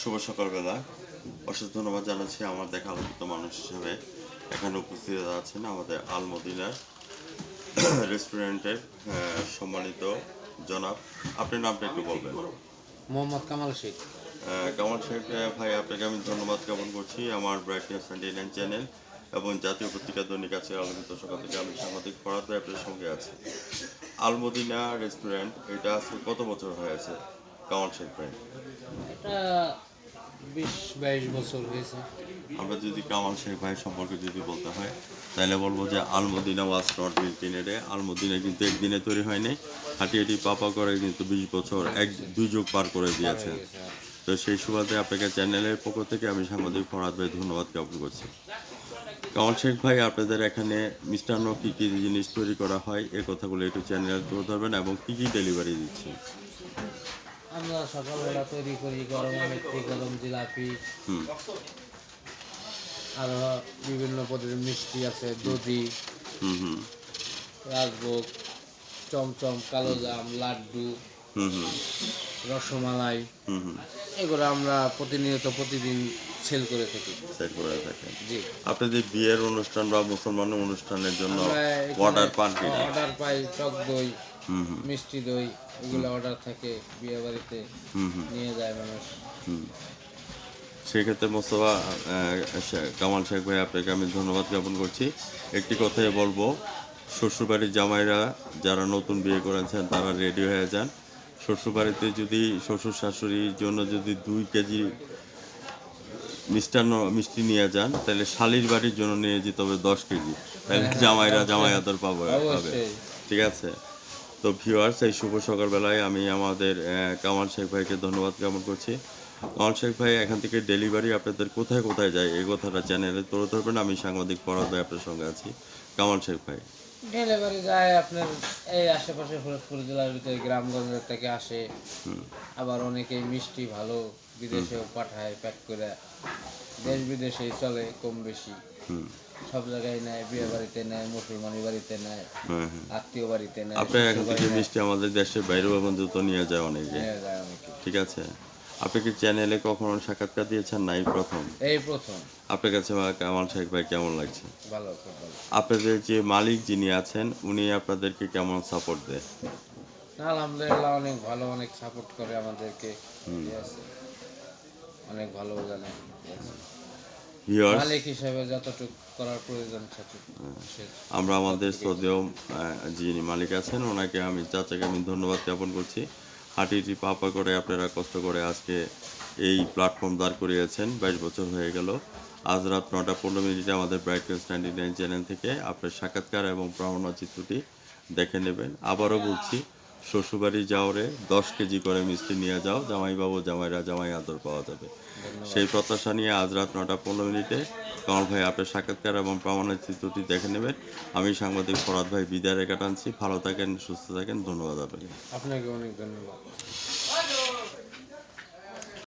শুভ সকালবেলা। অশেষ ধন্যবাদ জানাচ্ছি আমার দেখা আলোকিত মানুষ হিসেবে এখানে উপস্থিত আছেন আমাদের আল মদিনার রেস্টুরেন্টের সম্মানিত জনাব। আপনার নামটা একটু বলবেন। মোহাম্মদ কামাল শেখ। কামাল শেখ ভাই, আপনাকে আমি ধন্যবাদ জ্ঞাপন করছি আমার ব্রাইটনেস 99 চ্যানেল এবং জাতীয় পত্রিকা দৈনিক আছে আলোকিত সকাল থেকে আমি সাংবাদিক ফরাদ ভাই আপনার সঙ্গে আছি। আল মদিনা রেস্টুরেন্ট এটা আজকে কত বছর হয়েছে কামাল শেখ ভাই? এটা 20-22 বছর হয়েছে। আমরা যদি কামাল শেখ ভাই সম্পর্কে যদি বলতে হয় তাহলে বলবো যে Al Madina was not built in a day. Al Madina কিন্তু একদিনে তৈরি হয়নি, হাঁটি পাপা করে কিন্তু 20 বছর দুই যুগ পার করে দিয়েছে। তো সেই সুবাদে আপনাকে চ্যানেলের পক্ষ থেকে আমি সাংবাদিক ফরাদ ভাই ধন্যবাদ জ্ঞাপন করছি। কামাল শেখ ভাই, আপনাদের এখানে মিষ্টান্ন কী কী জিনিস তৈরি করা হয় এ কথাগুলো একটু চ্যানেলে তুলে ধরবেন এবং কী কী ডেলিভারি দিচ্ছেন। আমরা সকালবেলা তৈরি করি গরম মিষ্টি, গরম জিলাপি, হুম আরো বিভিন্ন পদের মিষ্টি আছে, দধি, হুম হুম রাজভোগ, চমচম, কালোজাম, লাড্ডু, হুম হুম রসমালাই। হুম হুম এগুলো আমরা প্রতিদিন সেল করে থাকি। সেট করে থাকেন। জি, আপনাদের বিয়ের অনুষ্ঠান বা মুসলমানের অনুষ্ঠানের জন্য আমরা অর্ডার পান কিনা? অর্ডার পাই টক দই, হুম হুম মিষ্টি দই, এগুলো অর্ডার থাকে বিয়ে বাড়িতে হুম হুম নিয়ে যায় মানুষ। হুম সেক্ষেত্রে মোস্তফা কামাল শেখ ভাই, আপনাকে আমি ধন্যবাদ জ্ঞাপন করছি। একটি কথাই বলবো, শ্বশুরবাড়ির জামাইরা যারা নতুন বিয়ে করেছেন তারা রেডি হয়ে যান। শ্বশুরবাড়িতে যদি শ্বশুর শাশুড়ির জন্য যদি 2 কেজি মিষ্টি নিয়ে যান তাহলে শালির বাড়ির জন্য নিয়ে যেতে হবে 10 কেজি, তাহলে জামাইরা জামাই আদর পাবে। অবশ্যই। ঠিক আছে। তো ভিউয়ার্স, এই শুভ সকালবেলায় আমি আমাদের কামাল শেখ ভাইকে ধন্যবাদ জ্ঞাপন করছি। কামাল শেখ ভাই, এখান থেকে ডেলিভারি আপনাদের কোথায় কোথায় যায় এই কথাটা চ্যানেলে তুলে ধরবেন। আমি সাংবাদিক ফরাদ ভাই আপনার সঙ্গে আছি। কামাল শেখ ভাই। ডেলিভারি যায় আপনার এই আশেপাশে ফরিদপুর জেলার ভিতরে গ্রামগঞ্জের থেকে আসে। আবার অনেকেই মিষ্টি ভালো বিদেশেও পাঠায় প্যাক করে। দেশ বিদেশেই চলে কম বেশি, হুম সব জায়গায় নেয়, বিয়ে বাড়িতে নেয়, মুসলমানি বাড়িতে নেয়, হ্যাঁ হ্যাঁ আত্মীয় বাড়িতে নেয়, আপনার এখান শ্বশুর থেকে বাড়ি নেয়, মিষ্টি আমাদের দেশের বাইরেও পর্যন্ত নিয়ে যায় অনেকে। নিয়ে যায় অনেকে। ঠিক আছে। আপনি কি চ্যানেলে কখনো সাক্ষাৎকার দিয়েছেন? নাই, প্রথম। এই প্রথম। আপনার কাছে কামাল শেখ ভাই কেমন লাগছে? ভালো, খুব ভালো। আপনাদের যে মালিক যিনি আছেন উনি আপনাদেরকে কেমন সাপোর্ট দেয়? না, আলহামদুলিল্লাহ অনেক ভালো, অনেক সাপোর্ট করে আমাদেরকে। ঠিক আছে, অনেক ভালো জানে। ঠিক আছে, ভিউয়ার্স, মালিক হিসেবে যতটুকু করার প্রয়োজন আমরা আমাদের শ্রদ্ধেয় যিনি মালিক আছেন ওনাকে আমি চাচাকে আমি ধন্যবাদ জ্ঞাপন করছি। হাঁটি পাপা করে আপনারা কষ্ট করে আজকে এই প্ল্যাটফর্ম দাঁড় করিয়েছেন। 22 বছর হয়ে গেল। আজ রাত 9টা 15 মিনিটে আমাদের ব্রাইটনেস 99 চ্যানেল থেকে আপনার সাক্ষাৎকার এবং প্রামাণ্য চিত্রটি দেখে নেবেন। আবারও বলছি, শ্বশুরবাড়ি যাওয়ারে 10 কেজি করে মিষ্টি নিয়ে যাও, জামাইবাবু জামাইরা জামাই আদর পাওয়া যাবে। সেই প্রত্যাশা নিয়ে আজ রাত 9টা 15 মিনিটে কামাল ভাই আপনার সাক্ষাৎকার এবং প্রমাণের চিত্রটি দেখে নেবেন। আমি সাংবাদিক ফরাদ ভাই বিদায় রেখে টানছি। ভালো থাকেন, সুস্থ থাকেন। ধন্যবাদ আপনাকে। আপনাকে অনেক ধন্যবাদ।